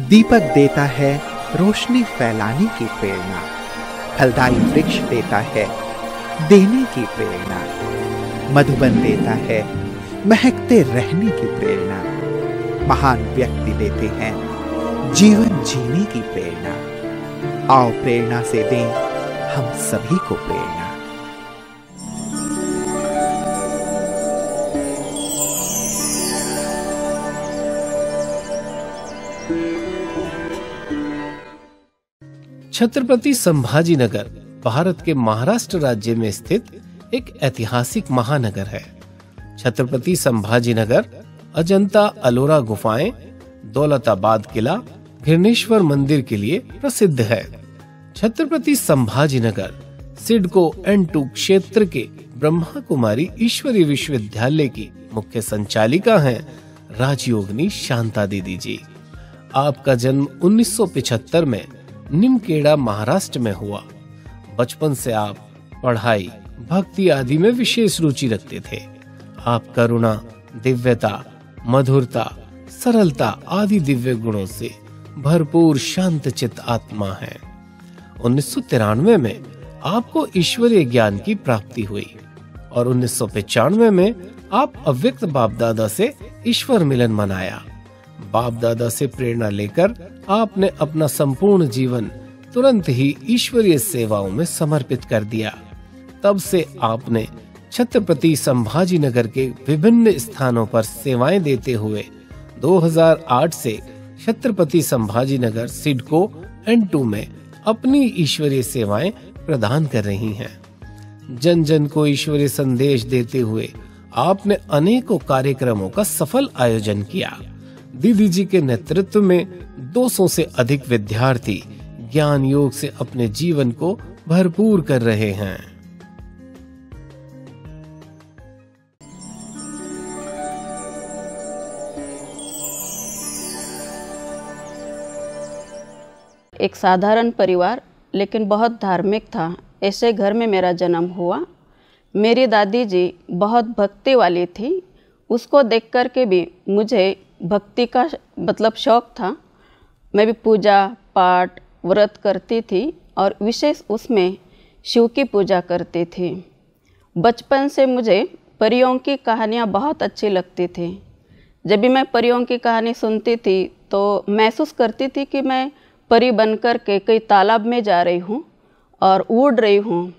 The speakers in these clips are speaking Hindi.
दीपक देता है रोशनी फैलाने की प्रेरणा, फलदायी वृक्ष देता है देने की प्रेरणा, मधुबन देता है महकते रहने की प्रेरणा, महान व्यक्ति देते हैं जीवन जीने की प्रेरणा। आओ प्रेरणा से दें हम सभी को प्रेरणा। छत्रपति संभाजीनगर भारत के महाराष्ट्र राज्य में स्थित एक ऐतिहासिक महानगर है। छत्रपति संभाजीनगर अजंता अलोरा गुफाएं, दौलताबाद किला, घृणेश्वर मंदिर के लिए प्रसिद्ध है। छत्रपति संभाजीनगर सिडको N2 क्षेत्र के ब्रह्मा कुमारी ईश्वरीय विश्वविद्यालय की मुख्य संचालिका हैं राजयोगिनी शांता दीदी जी। आपका जन्म 1975 में निमकेड़ा महाराष्ट्र में हुआ। बचपन से आप पढ़ाई, भक्ति आदि में विशेष रुचि रखते थे। आप करुणा, दिव्यता, मधुरता, सरलता आदि दिव्य गुणों से भरपूर शांतचित्त आत्मा हैं। 1993 में आपको ईश्वरीय ज्ञान की प्राप्ति हुई और 1995 में आप अव्यक्त बाप दादा से ईश्वर मिलन मनाया। बाप दादा से प्रेरणा लेकर आपने अपना संपूर्ण जीवन तुरंत ही ईश्वरीय सेवाओं में समर्पित कर दिया। तब से आपने छत्रपति संभाजीनगर के विभिन्न स्थानों पर सेवाएं देते हुए 2008 से छत्रपति संभाजीनगर सिडको N2 में अपनी ईश्वरीय सेवाएं प्रदान कर रही हैं। जन जन को ईश्वरीय संदेश देते हुए आपने अनेकों कार्यक्रमों का सफल आयोजन किया। दीदी जी के नेतृत्व में 200 से अधिक विद्यार्थी ज्ञान योग से अपने जीवन को भरपूर कर रहे हैं। एक साधारण परिवार लेकिन बहुत धार्मिक था, ऐसे घर में मेरा जन्म हुआ। मेरी दादी जी बहुत भक्ति वाली थी। उसको देख कर के भी मुझे भक्ति का शौक था। मैं भी पूजा पाठ व्रत करती थी और विशेष उसमें शिव की पूजा करती थी। बचपन से मुझे परियों की कहानियाँ बहुत अच्छी लगती थी। जब भी मैं परियों की कहानी सुनती थी तो महसूस करती थी कि मैं परी बनकर के कई तालाब में जा रही हूँ और उड़ रही हूँ।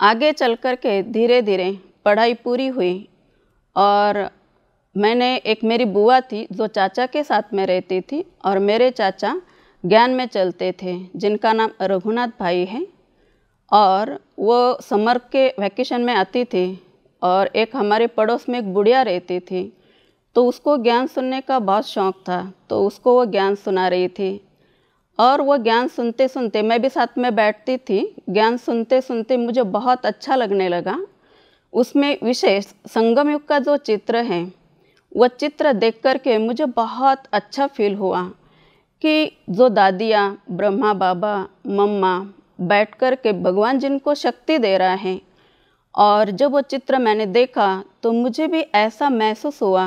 आगे चल कर के धीरे धीरे पढ़ाई पूरी हुई और मेरी बुआ थी जो चाचा के साथ में रहती थी और मेरे चाचा ज्ञान में चलते थे जिनका नाम रघुनाथ भाई है। और वो समर के वैकेशन में आती थी और एक हमारे पड़ोस में एक बुढ़िया रहती थी, तो उसको ज्ञान सुनने का बहुत शौक़ था, तो उसको वो ज्ञान सुना रही थी और वो ज्ञान सुनते सुनते मैं भी साथ में बैठती थी। ज्ञान सुनते सुनते मुझे बहुत अच्छा लगने लगा। उसमें विशेष संगम युग का जो चित्र है वह चित्र देख कर के मुझे बहुत अच्छा फील हुआ कि जो दादियाँ, ब्रह्मा बाबा, मम्मा बैठ कर के भगवान जिनको शक्ति दे रहा है, और जब वो चित्र मैंने देखा तो मुझे भी ऐसा महसूस हुआ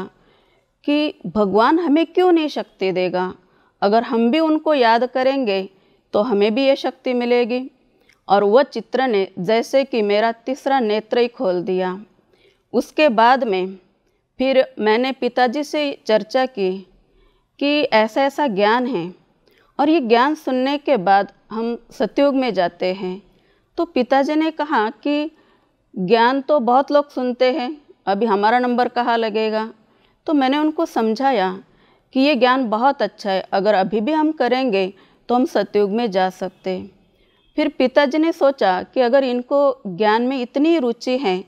कि भगवान हमें क्यों नहीं शक्ति देगा। अगर हम भी उनको याद करेंगे तो हमें भी ये शक्ति मिलेगी। और वह चित्र ने जैसे कि मेरा तीसरा नेत्र ही खोल दिया। उसके बाद में फिर मैंने पिताजी से चर्चा की कि ऐसा ऐसा ज्ञान है और ये ज्ञान सुनने के बाद हम सतयुग में जाते हैं। तो पिताजी ने कहा कि ज्ञान तो बहुत लोग सुनते हैं, अभी हमारा नंबर कहाँ लगेगा। तो मैंने उनको समझाया कि ये ज्ञान बहुत अच्छा है, अगर अभी भी हम करेंगे तो हम सतयुग में जा सकते। फिर पिताजी ने सोचा कि अगर इनको ज्ञान में इतनी रुचि है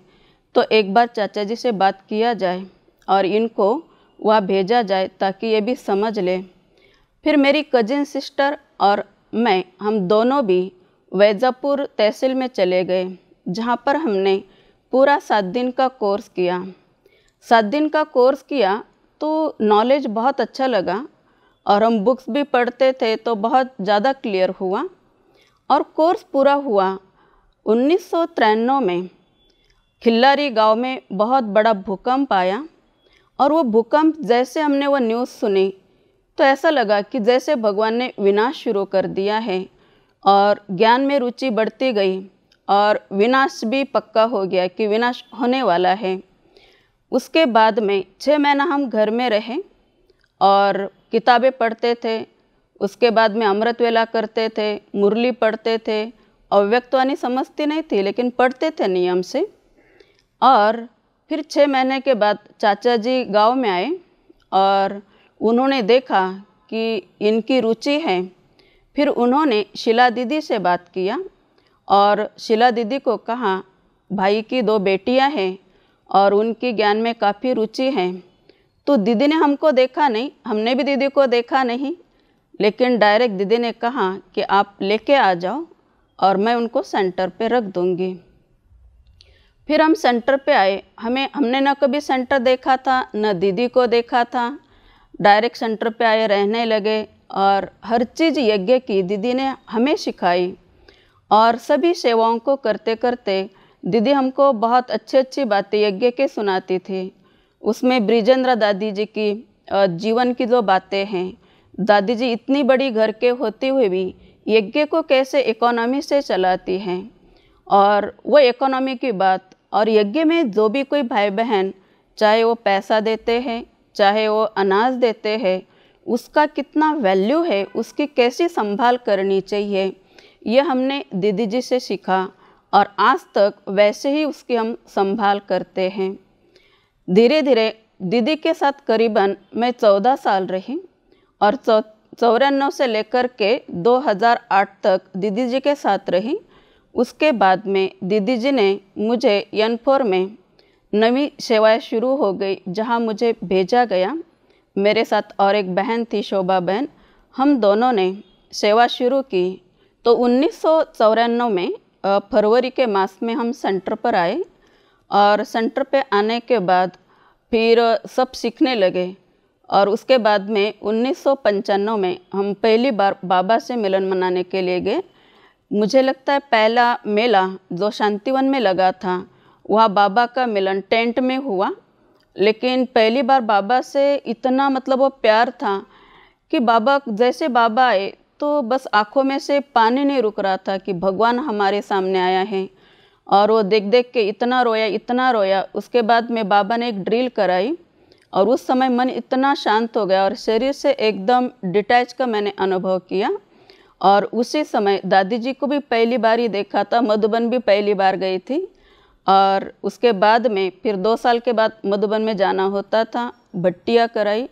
तो एक बार चाचा जी से बात किया जाए और इनको वहाँ भेजा जाए ताकि ये भी समझ ले। फिर मेरी कजिन सिस्टर और मैं, हम दोनों भी वैजापुर तहसील में चले गए, जहाँ पर हमने पूरा 7 दिन का कोर्स किया। 7 दिन का कोर्स किया तो नॉलेज बहुत अच्छा लगा और हम बुक्स भी पढ़ते थे तो बहुत ज़्यादा क्लियर हुआ। और कोर्स पूरा हुआ 1993 में खिल्लारी गांव में बहुत बड़ा भूकंप आया और वो भूकंप जैसे हमने वो न्यूज़ सुनी तो ऐसा लगा कि जैसे भगवान ने विनाश शुरू कर दिया है और ज्ञान में रुचि बढ़ती गई और विनाश भी पक्का हो गया कि विनाश होने वाला है। उसके बाद में 6 महीना हम घर में रहे और किताबें पढ़ते थे। उसके बाद में अमृत वेला करते थे, मुरली पढ़ते थे। अव्यक्तवाणी समझती नहीं थी लेकिन पढ़ते थे नियम से। और फिर 6 महीने के बाद चाचा जी गांव में आए और उन्होंने देखा कि इनकी रुचि है। फिर उन्होंने शीला दीदी से बात किया और शीला दीदी को कहा भाई की 2 बेटियां हैं और उनकी ज्ञान में काफ़ी रुचि है। तो दीदी ने हमको देखा नहीं, हमने भी दीदी को देखा नहीं, लेकिन डायरेक्ट दीदी ने कहा कि आप लेके आ जाओ और मैं उनको सेंटर पे रख दूंगी। फिर हम सेंटर पे आए। हमने न कभी सेंटर देखा था न दीदी को देखा था। डायरेक्ट सेंटर पे आए, रहने लगे और हर चीज़ यज्ञ की दीदी ने हमें सिखाई। और सभी सेवाओं को करते करते दीदी हमको बहुत अच्छी अच्छी बातें यज्ञ के सुनाती थी। उसमें ब्रिजेंद्र दादी जी की जीवन की जो बातें हैं, दादी जी इतनी बड़ी घर के होते हुए भी यज्ञ को कैसे इकोनॉमी से चलाती हैं, और वो इकोनॉमी की बात और यज्ञ में जो भी कोई भाई बहन चाहे वो पैसा देते हैं चाहे वो अनाज देते हैं, उसका कितना वैल्यू है, उसकी कैसी संभाल करनी चाहिए, ये हमने दीदी जी से सीखा और आज तक वैसे ही उसकी हम संभाल करते हैं। धीरे धीरे दीदी के साथ करीबन मैं 14 साल रही और 94 से लेकर के 2008 तक दीदी जी के साथ रही। उसके बाद में दीदी जी ने मुझे N4 में नवी सेवाएं शुरू हो गई, जहां मुझे भेजा गया। मेरे साथ और एक बहन थी, शोभा बहन, हम दोनों ने सेवा शुरू की। तो 1994 में फरवरी के मास में हम सेंटर पर आए और सेंटर पे आने के बाद फिर सब सीखने लगे। और उसके बाद में 1995 में हम पहली बार बाबा से मिलन मनाने के लिए गए। मुझे लगता है पहला मेला जो शांतिवन में लगा था, वह बाबा का मिलन टेंट में हुआ। लेकिन पहली बार बाबा से इतना मतलब वो प्यार था कि जैसे बाबा आए तो बस आँखों में से पानी नहीं रुक रहा था कि भगवान हमारे सामने आया है। और वो देख देख के इतना रोया। उसके बाद में बाबा ने एक ड्रिल कराई और उस समय मन इतना शांत हो गया और शरीर से एकदम डिटैच का मैंने अनुभव किया। और उसी समय दादी जी को भी पहली बार ही देखा था, मधुबन भी पहली बार गई थी। और उसके बाद में फिर 2 साल के बाद मधुबन में जाना होता था, भट्टियाँ कराई।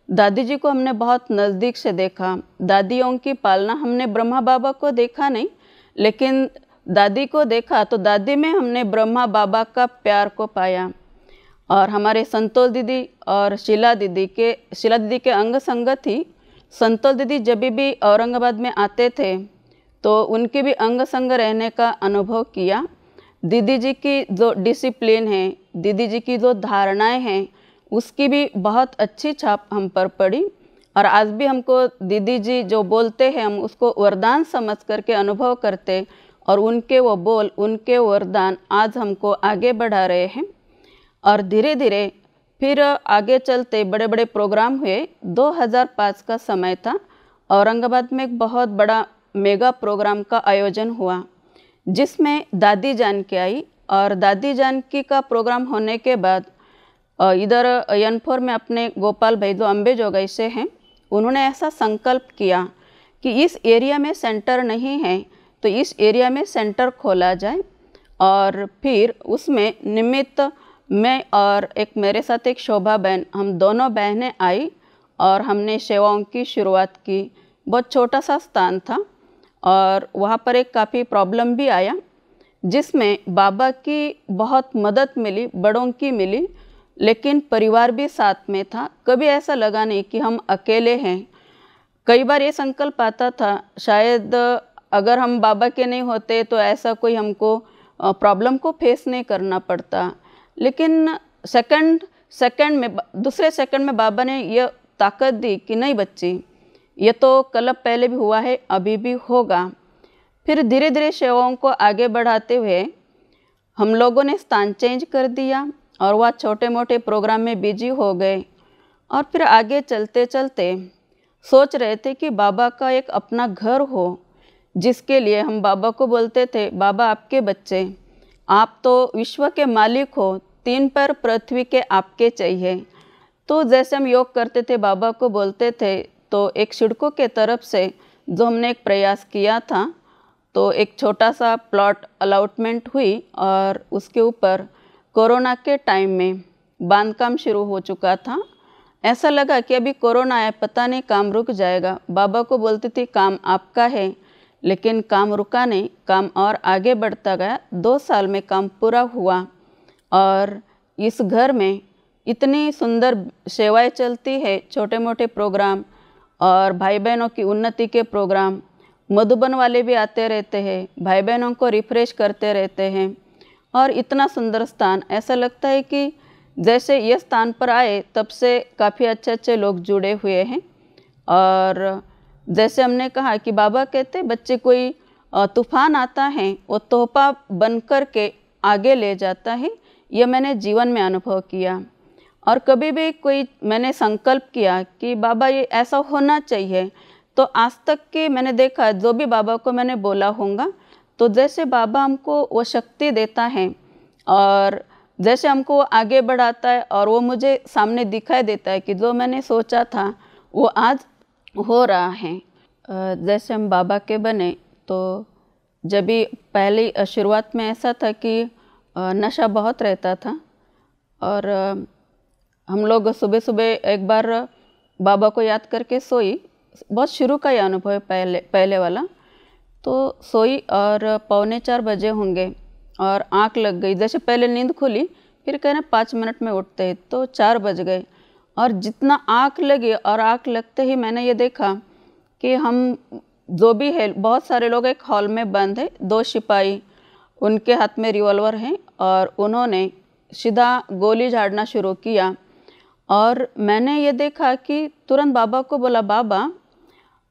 दादी जी को हमने बहुत नज़दीक से देखा। दादियों की पालना हमने ब्रह्मा बाबा को देखा नहीं, लेकिन दादी को देखा तो दादी में हमने ब्रह्मा बाबा का प्यार को पाया। और हमारे संतोष दीदी और शीला दीदी के अंग संग थी। संतोष दीदी जब भी औरंगाबाद में आते थे तो उनके भी अंग संग रहने का अनुभव किया। दीदी जी की जो डिसिप्लिन है, दीदी जी की जो धारणाएं हैं, उसकी भी बहुत अच्छी छाप हम पर पड़ी। और आज भी हमको दीदी जी जो बोलते हैं हम उसको वरदान समझ करके अनुभव करते, और उनके वो बोल, उनके वरदान आज हमको आगे बढ़ा रहे हैं। और धीरे धीरे फिर आगे चलते बड़े बड़े प्रोग्राम हुए। 2005 का समय था, औरंगाबाद में एक बहुत बड़ा मेगा प्रोग्राम का आयोजन हुआ जिसमें दादी जानकी आई। और दादी जानकी का प्रोग्राम होने के बाद इधर N4 में अपने गोपाल भाई जो अम्बे जोगाई से हैं, उन्होंने ऐसा संकल्प किया कि इस एरिया में सेंटर नहीं है तो इस एरिया में सेंटर खोला जाए। और फिर उसमें निमित्त मैं और मेरे साथ एक शोभा बहन, हम दोनों बहनें आई और हमने सेवाओं की शुरुआत की। बहुत छोटा सा स्थान था और वहाँ पर एक काफ़ी प्रॉब्लम भी आया जिसमें बाबा की बहुत मदद मिली, बड़ों की मिली, लेकिन परिवार भी साथ में था। कभी ऐसा लगा नहीं कि हम अकेले हैं। कई बार ये संकल्प आता था शायद अगर हम बाबा के नहीं होते तो ऐसा कोई हमको प्रॉब्लम को फेस नहीं करना पड़ता। लेकिन दूसरे सेकंड में बाबा ने यह ताकत दी कि नहीं बच्ची, ये तो कल पहले भी हुआ है, अभी भी होगा। फिर धीरे धीरे सेवाओं को आगे बढ़ाते हुए हम लोगों ने स्थान चेंज कर दिया और वह छोटे मोटे प्रोग्राम में बिजी हो गए। और फिर आगे चलते चलते सोच रहे थे कि बाबा का एक अपना घर हो, जिसके लिए हम बाबा को बोलते थे, बाबा आपके बच्चे, आप तो विश्व के मालिक हो, 3 पैर पृथ्वी के आपके चाहिए। तो जैसे हम योग करते थे, बाबा को बोलते थे, तो एक सिडको के तरफ से जो हमने एक प्रयास किया था, तो एक छोटा सा प्लॉट अलॉटमेंट हुई और उसके ऊपर कोरोना के टाइम में बांधकाम शुरू हो चुका था। ऐसा लगा कि अभी कोरोना है, पता नहीं काम रुक जाएगा। बाबा को बोलती थी काम आपका है, लेकिन काम रुका नहीं, काम और आगे बढ़ता गया। 2 साल में काम पूरा हुआ और इस घर में इतनी सुंदर सेवाएं चलती है, छोटे मोटे प्रोग्राम और भाई बहनों की उन्नति के प्रोग्राम, मधुबन वाले भी आते रहते हैं, भाई बहनों को रिफ्रेश करते रहते हैं। और इतना सुंदर स्थान, ऐसा लगता है कि जैसे ये स्थान पर आए तब से काफ़ी अच्छे अच्छे लोग जुड़े हुए हैं। और जैसे हमने कहा कि बाबा कहते बच्चे कोई तूफान आता है वो तोहफा बन कर के आगे ले जाता है, यह मैंने जीवन में अनुभव किया। और कभी भी कोई मैंने संकल्प किया कि बाबा ये ऐसा होना चाहिए, तो आज तक के मैंने देखा जो भी बाबा को मैंने बोला होगा, तो जैसे बाबा हमको वो शक्ति देता है और जैसे हमको वो आगे बढ़ाता है और वो मुझे सामने दिखाई देता है कि जो मैंने सोचा था वो आज हो रहा है। जैसे हम बाबा के बने, तो जब भी पहली शुरुआत में ऐसा था कि नशा बहुत रहता था और हम लोग सुबह सुबह एक बार बाबा को याद करके सोई, बहुत शुरू का ही अनुभव है पहले वाला। तो सोई और 3:45 बजे होंगे और आँख लग गई। जैसे पहले नींद खुली, फिर कहना 5 मिनट में उठते हैं, तो 4 बज गए। और जितना आँख लगी और आँख लगते ही मैंने ये देखा कि हम जो भी है, बहुत सारे लोग एक हॉल में बंद है, 2 सिपाही, उनके हाथ में रिवॉल्वर हैं और उन्होंने सीधा गोली झाड़ना शुरू किया। और मैंने ये देखा कि तुरंत बाबा को बोला, बाबा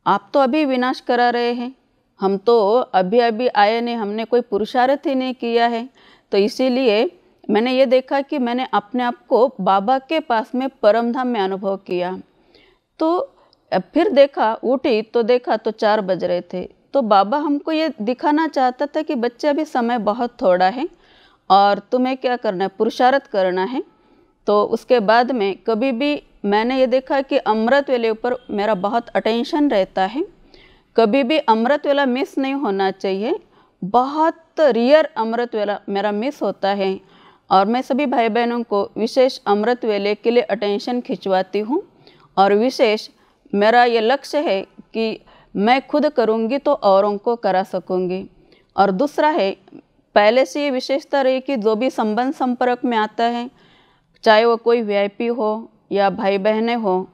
आप तो अभी विनाश करा रहे हैं, हम तो अभी अभी आए नहीं, हमने कोई पुरुषार्थ ही नहीं किया है। तो इसीलिए मैंने ये देखा कि मैंने अपने आप को बाबा के पास में परमधाम में अनुभव किया। तो फिर देखा, उठी तो देखा तो 4 बज रहे थे। तो बाबा हमको ये दिखाना चाहता था कि बच्चे अभी समय बहुत थोड़ा है और तुम्हें क्या करना है, पुरुषार्थ करना है। तो उसके बाद में कभी भी मैंने ये देखा कि अमृत वेले ऊपर मेरा बहुत अटेंशन रहता है, कभी भी अमृत वेला मिस नहीं होना चाहिए। बहुत रियर अमृत वेला मेरा मिस होता है और मैं सभी भाई बहनों को विशेष अमृत वेले के लिए अटेंशन खिंचवाती हूँ। और विशेष मेरा ये लक्ष्य है कि मैं खुद करूँगी तो औरों को करा सकूँगी। और दूसरा है, पहले से ये विशेषता रही कि जो भी संबंध संपर्क में आता है, चाहे वो कोई वीआईपी हो या भाई बहनें हो,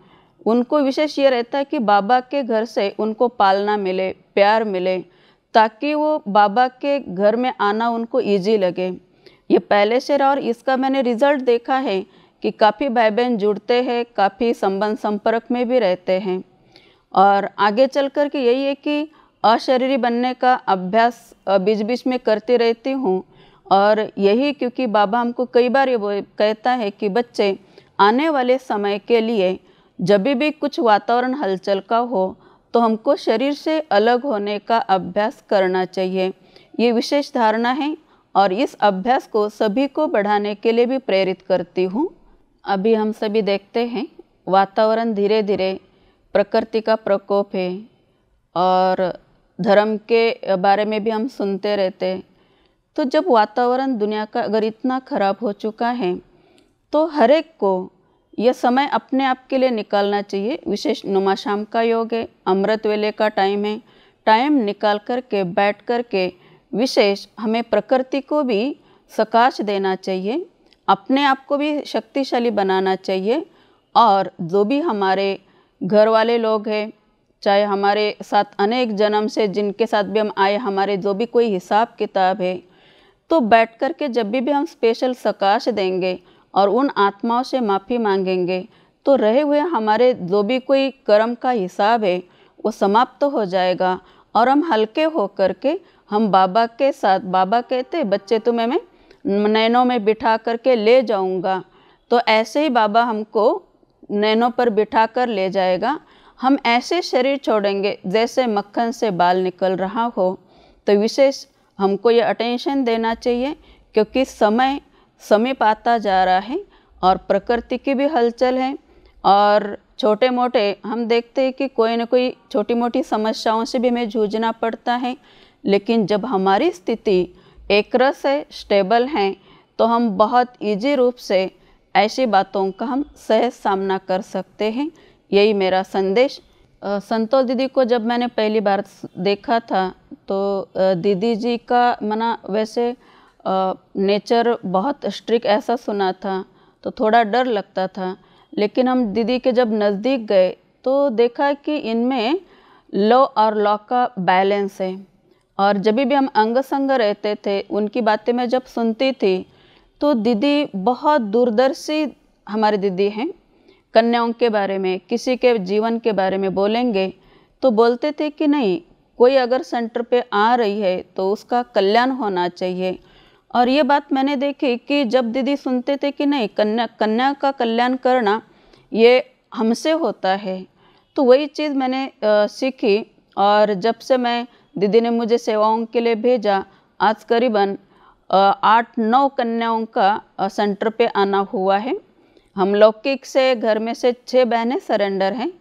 उनको विशेष ये रहता है कि बाबा के घर से उनको पालना मिले, प्यार मिले, ताकि वो बाबा के घर में आना उनको ईजी लगे। ये पहले से रहा और इसका मैंने रिजल्ट देखा है कि काफ़ी भाई बहन जुड़ते हैं, काफ़ी संबंध संपर्क में भी रहते हैं। और आगे चल कर के यही है कि अशरीरी बनने का अभ्यास बीच बीच में करती रहती हूँ। और यही क्योंकि बाबा हमको कई बार ये कहता है कि बच्चे आने वाले समय के लिए जब भी कुछ वातावरण हलचल का हो तो हमको शरीर से अलग होने का अभ्यास करना चाहिए। ये विशेष धारणा है और इस अभ्यास को सभी को बढ़ाने के लिए भी प्रेरित करती हूँ। अभी हम सभी देखते हैं वातावरण धीरे धीरे प्रकृति का प्रकोप है और धर्म के बारे में भी हम सुनते रहते हैं। तो जब वातावरण दुनिया का अगर इतना खराब हो चुका है तो हर एक को यह समय अपने आप के लिए निकालना चाहिए। विशेष नुमा शाम का योग है, अमृत वेले का टाइम है, टाइम निकाल कर के बैठ कर के विशेष हमें प्रकृति को भी सकाश देना चाहिए, अपने आप को भी शक्तिशाली बनाना चाहिए। और जो भी हमारे घर वाले लोग हैं, चाहे हमारे साथ अनेक जन्म से जिनके साथ भी हम आए, हमारे जो भी कोई हिसाब किताब है, तो बैठ कर के जब भी हम स्पेशल सकाश देंगे और उन आत्माओं से माफ़ी मांगेंगे, तो रहे हुए हमारे जो भी कोई कर्म का हिसाब है वो समाप्त हो जाएगा और हम हल्के हो कर के हम बाबा के साथ, बाबा कहते बच्चे तुम्हें मैं नैनों में बिठा करके ले जाऊंगा, तो ऐसे ही बाबा हमको नैनों पर बिठा कर ले जाएगा हम ऐसे शरीर छोड़ेंगे जैसे मक्खन से बाल निकल रहा हो, तो विशेष हमको ये अटेंशन देना चाहिए, क्योंकि समय समीप आता जा रहा है और प्रकृति की भी हलचल है। और छोटे मोटे हम देखते हैं कि कोई ना कोई छोटी मोटी समस्याओं से भी हमें जूझना पड़ता है, लेकिन जब हमारी स्थिति एकरस है, स्टेबल है, तो हम बहुत ईजी रूप से ऐसी बातों का हम सहज सामना कर सकते हैं। यही मेरा संदेश। संतोष दीदी को जब मैंने पहली बार देखा था तो दीदी जी का मना वैसे नेचर बहुत स्ट्रिक्ट ऐसा सुना था, तो थोड़ा डर लगता था। लेकिन हम दीदी के जब नज़दीक गए तो देखा कि इनमें लॉ और लॉ का बैलेंस है। और जब भी हम अंग संग रहते थे, उनकी बातें मैं जब सुनती थी, तो दीदी बहुत दूरदर्शी हमारी दीदी हैं। कन्याओं के बारे में, किसी के जीवन के बारे में बोलेंगे तो बोलते थे कि नहीं, कोई अगर सेंटर पे आ रही है तो उसका कल्याण होना चाहिए। और ये बात मैंने देखी कि जब दीदी सुनते थे कि नहीं, कन्या का कल्याण करना ये हमसे होता है, तो वही चीज़ मैंने सीखी। और जब से मैं दीदी ने मुझे सेवाओं के लिए भेजा, आज करीबन 8-9 कन्याओं का सेंटर पे आना हुआ है। हम लौकिक से घर में से 6 बहनें सरेंडर हैं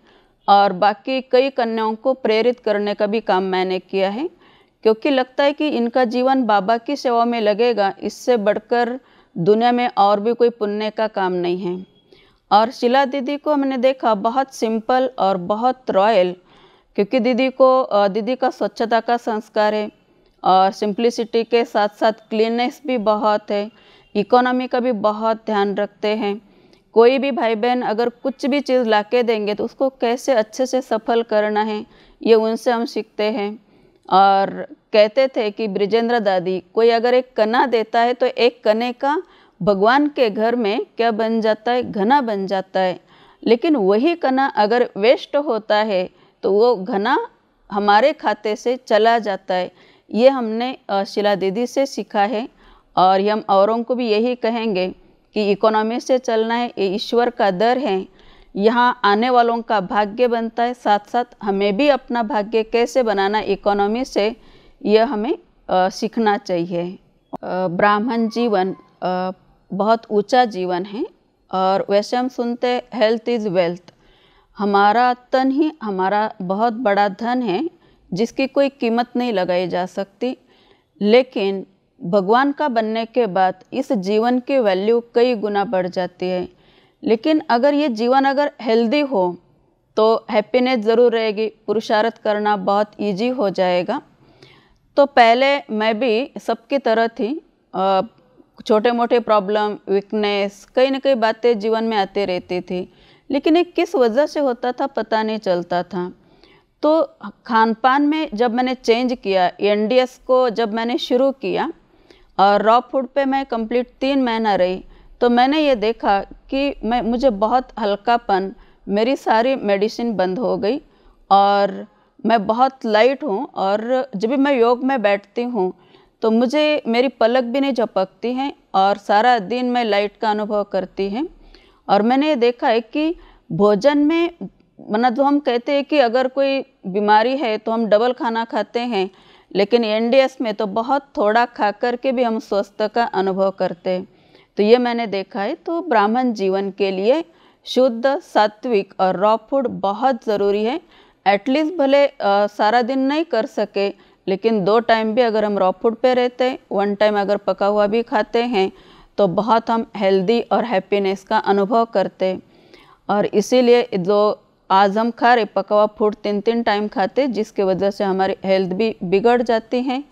और बाकी कई कन्याओं को प्रेरित करने का भी काम मैंने किया है, क्योंकि लगता है कि इनका जीवन बाबा की सेवा में लगेगा, इससे बढ़कर दुनिया में और भी कोई पुण्य का काम नहीं है। और शीला दीदी को हमने देखा बहुत सिंपल और बहुत रॉयल, क्योंकि दीदी का स्वच्छता का संस्कार है और सिंप्लिसिटी के साथ साथ क्लीननेस भी बहुत है, इकोनॉमी का भी बहुत ध्यान रखते हैं। कोई भी भाई बहन अगर कुछ भी चीज़ ला के देंगे तो उसको कैसे अच्छे से सफल करना है, ये उनसे हम सीखते हैं। और कहते थे कि ब्रिजेंद्र दादी, कोई अगर एक कना देता है तो एक कने का भगवान के घर में क्या बन जाता है, घना बन जाता है। लेकिन वही कना अगर वेस्ट होता है तो वो घना हमारे खाते से चला जाता है। ये हमने शीला दीदी से सीखा है और हम औरों को भी यही कहेंगे कि इकोनॉमी से चलना है, ये ईश्वर का दर है, यहाँ आने वालों का भाग्य बनता है, साथ साथ हमें भी अपना भाग्य कैसे बनाना इकोनॉमी से, यह हमें सीखना चाहिए। ब्राह्मण जीवन बहुत ऊंचा जीवन है और वैसे हम सुनते हेल्थ इज़ वेल्थ। हमारा तन ही हमारा बहुत बड़ा धन है जिसकी कोई कीमत नहीं लगाई जा सकती। लेकिन भगवान का बनने के बाद इस जीवन की वैल्यू कई गुना बढ़ जाती है। लेकिन अगर ये जीवन अगर हेल्दी हो तो हैप्पीनेस ज़रूर रहेगी, पुरुषार्थ करना बहुत इजी हो जाएगा। तो पहले मैं भी सबकी तरह थी, छोटे मोटे प्रॉब्लम, वीकनेस, कई न कई बातें जीवन में आती रहती थी, लेकिन ये किस वजह से होता था पता नहीं चलता था। तो खान पान में जब मैंने चेंज किया, एनडीएस को जब मैंने शुरू किया और रॉ फूड पे मैं कंप्लीट 3 महीना रही, तो मैंने ये देखा कि मुझे बहुत हल्कापन, मेरी सारी मेडिसिन बंद हो गई और मैं बहुत लाइट हूँ। और जब भी मैं योग में बैठती हूँ तो मुझे मेरी पलक भी नहीं झपकती हैं और सारा दिन मैं लाइट का अनुभव करती हैं। और मैंने ये देखा है कि भोजन में जो हम कहते हैं कि अगर कोई बीमारी है तो हम डबल खाना खाते हैं, लेकिन एनडीएस में तो बहुत थोड़ा खा कर के भी हम स्वस्थ का अनुभव करते हैं। तो ये मैंने देखा है। तो ब्राह्मण जीवन के लिए शुद्ध, सात्विक और रॉ फूड बहुत ज़रूरी है। एटलीस्ट भले सारा दिन नहीं कर सके, लेकिन 2 टाइम भी अगर हम रॉ फूड पे रहते हैं, 1 टाइम अगर पका हुआ भी खाते हैं, तो बहुत हम हेल्दी और हैप्पीनेस का अनुभव करते हैं। और इसीलिए जो आज हम खा रहे पका हुआ फूड 3-3 टाइम खाते, जिसके वजह से हमारी हेल्थ भी बिगड़ जाती है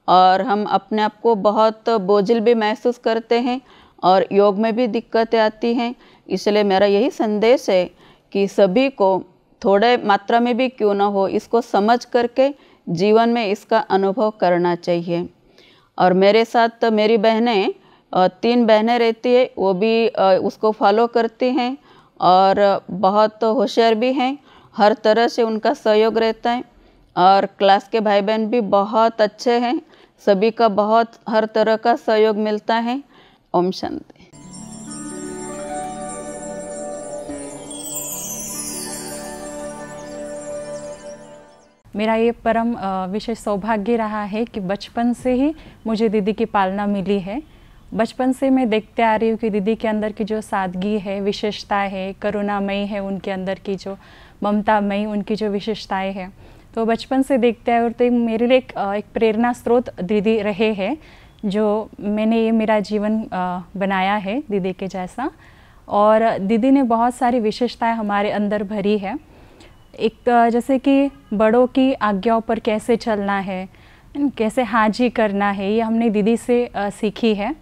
और हम अपने आप को बहुत बोझिल भी महसूस करते हैं और योग में भी दिक्कतें आती हैं। इसलिए मेरा यही संदेश है कि सभी को थोड़े मात्रा में भी क्यों ना हो, इसको समझ करके जीवन में इसका अनुभव करना चाहिए। और मेरे साथ मेरी बहनें 3 बहनें रहती है, वो भी उसको फॉलो करती हैं और बहुत होशियार भी हैं, हर तरह से उनका सहयोग रहता है। और क्लास के भाई बहन भी बहुत अच्छे हैं, सभी का बहुत हर तरह का सहयोग मिलता है। ओम शांति। मेरा ये परम विशेष सौभाग्य रहा है कि बचपन से ही मुझे दीदी की पालना मिली है। बचपन से मैं देखते आ रही हूँ कि दीदी के अंदर की जो सादगी है, विशेषता है, करुणामयी है, उनके अंदर की जो ममतामयी उनकी जो विशेषताएं हैं, तो बचपन से देखते आए। और तो मेरे लिए एक प्रेरणा स्रोत दीदी रहे हैं, जो मैंने ये मेरा जीवन बनाया है दीदी के जैसा। और दीदी ने बहुत सारी विशेषताएं हमारे अंदर भरी है। एक जैसे कि बड़ों की आज्ञाओं पर कैसे चलना है, कैसे हाजी करना है, ये हमने दीदी से सीखी है।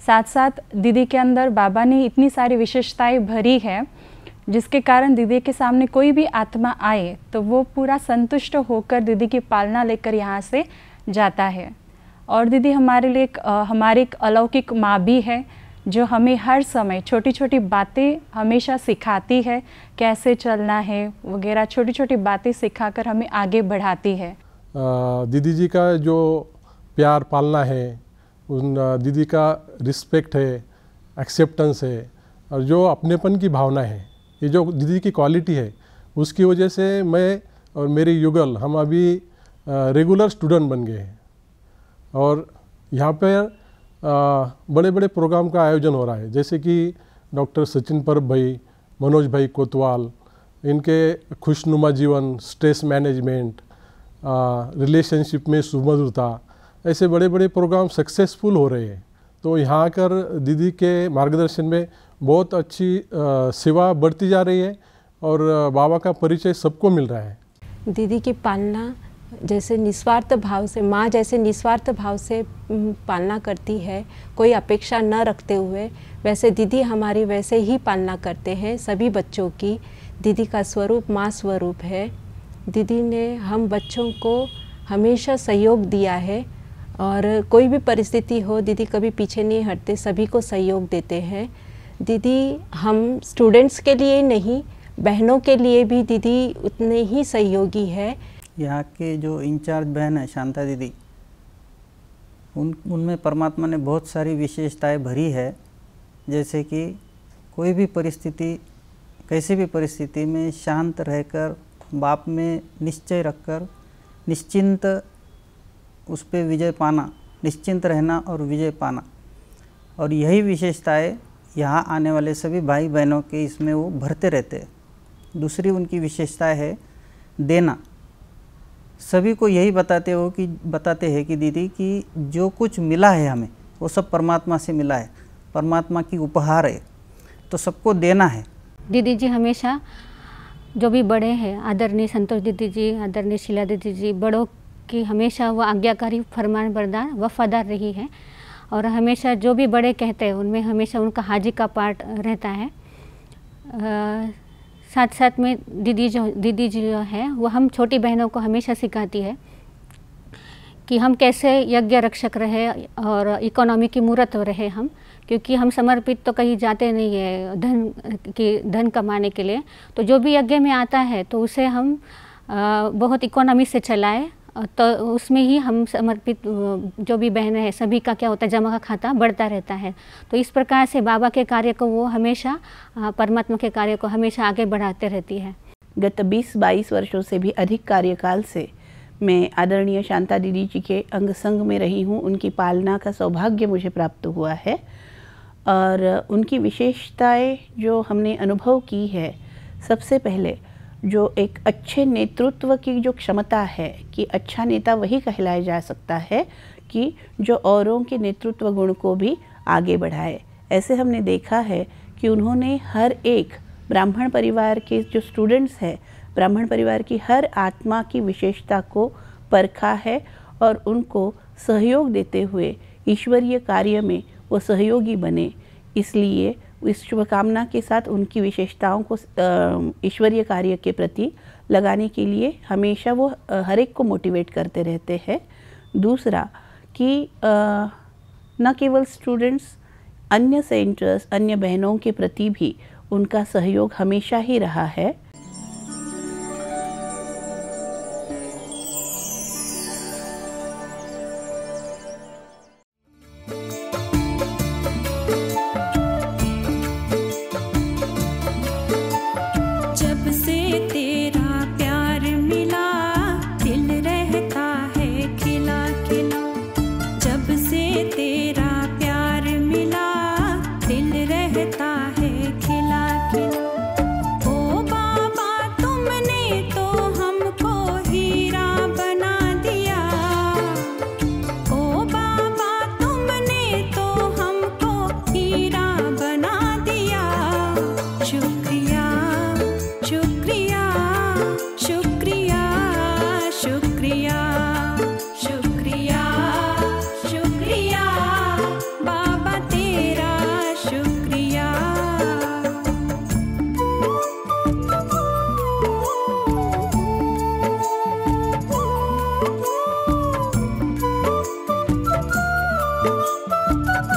साथ साथ दीदी के अंदर बाबा ने इतनी सारी विशेषताएं भरी है, जिसके कारण दीदी के सामने कोई भी आत्मा आए तो वो पूरा संतुष्ट होकर दीदी की पालना लेकर यहाँ से जाता है। और दीदी हमारे लिए हमारी एक अलौकिक माँ भी है, जो हमें हर समय छोटी छोटी बातें हमेशा सिखाती है, कैसे चलना है वगैरह, छोटी छोटी बातें सिखाकर हमें आगे बढ़ाती है। दीदी जी का जो प्यार पालना है, उन दीदी का रिस्पेक्ट है, एक्सेप्टेंस है, और जो अपनेपन की भावना है, ये जो दीदी की क्वालिटी है, उसकी वजह से मैं और मेरे युगल हम अभी रेगुलर स्टूडेंट बन गए हैं। और यहाँ पर बड़े बड़े प्रोग्राम का आयोजन हो रहा है, जैसे कि डॉक्टर सचिन परब भाई, मनोज भाई कोतवाल, इनके खुशनुमा जीवन, स्ट्रेस मैनेजमेंट, रिलेशनशिप में सुमधुरता, ऐसे बड़े बड़े प्रोग्राम सक्सेसफुल हो रहे हैं। तो यहाँ आकर दीदी के मार्गदर्शन में बहुत अच्छी सेवा बढ़ती जा रही है और बाबा का परिचय सबको मिल रहा है। दीदी की पालना जैसे निस्वार्थ भाव से, माँ जैसे निस्वार्थ भाव से पालना करती है, कोई अपेक्षा न रखते हुए, वैसे दीदी हमारी वैसे ही पालना करते हैं सभी बच्चों की। दीदी का स्वरूप माँ स्वरूप है। दीदी ने हम बच्चों को हमेशा सहयोग दिया है, और कोई भी परिस्थिति हो दीदी कभी पीछे नहीं हटते, सभी को सहयोग देते हैं। दीदी हम स्टूडेंट्स के लिए नहीं, बहनों के लिए भी दीदी उतने ही सहयोगी है। यहाँ के जो इंचार्ज बहन है शांता दीदी, उनमें परमात्मा ने बहुत सारी विशेषताएं भरी है। जैसे कि कोई भी परिस्थिति, कैसी भी परिस्थिति में शांत रहकर, बाप में निश्चय रखकर निश्चिंत उस पर विजय पाना, निश्चिंत रहना और विजय पाना। और यही विशेषताएं यहाँ आने वाले सभी भाई बहनों के इसमें वो भरते रहते हैं। दूसरी उनकी विशेषता है देना। सभी को यही बताते हैं कि दीदी कि जो कुछ मिला है हमें, वो सब परमात्मा से मिला है, परमात्मा की उपहार है, तो सबको देना है। दीदी जी हमेशा जो भी बड़े हैं, आदरणीय संतोष दीदी जी, आदरणीय शीला दीदी जी, बड़ों की हमेशा वो आज्ञाकारी, फरमान बरदार, वफादार रही है। और हमेशा जो भी बड़े कहते हैं उनमें हमेशा उनका हाजी का पार्ट रहता है। साथ साथ में दीदी जी जो है वो हम छोटी बहनों को हमेशा सिखाती है कि हम कैसे यज्ञ रक्षक रहे और इकोनॉमी की मूर्त रहे हम, क्योंकि हम समर्पित तो कहीं जाते नहीं है धन कमाने के लिए। तो जो भी यज्ञ में आता है तो उसे हम बहुत इकोनॉमी से चलाए, तो उसमें ही हम समर्पित जो भी बहनें हैं सभी का क्या होता है, जमा का खाता बढ़ता रहता है। तो इस प्रकार से बाबा के कार्य को वो हमेशा, परमात्मा के कार्य को हमेशा आगे बढ़ाते रहती है। गत 20-22 वर्षों से भी अधिक कार्यकाल से मैं आदरणीय शांता दीदी जी के अंग संग में रही हूँ। उनकी पालना का सौभाग्य मुझे प्राप्त हुआ है और उनकी विशेषताएं जो हमने अनुभव की है, सबसे पहले जो एक अच्छे नेतृत्व की जो क्षमता है कि अच्छा नेता वही कहलाया जा सकता है कि जो औरों के नेतृत्व गुण को भी आगे बढ़ाए। ऐसे हमने देखा है कि उन्होंने हर एक ब्राह्मण परिवार के जो स्टूडेंट्स हैं, ब्राह्मण परिवार की हर आत्मा की विशेषता को परखा है और उनको सहयोग देते हुए ईश्वरीय कार्य में वो सहयोगी बने। इसलिए इस शुभकामना के साथ उनकी विशेषताओं को ईश्वरीय कार्य के प्रति लगाने के लिए हमेशा वो हर एक को मोटिवेट करते रहते हैं। दूसरा कि न केवल स्टूडेंट्स, अन्य सेंटर्स, अन्य बहनों के प्रति भी उनका सहयोग हमेशा ही रहा है। जब से तेरा प्यार मिला, है।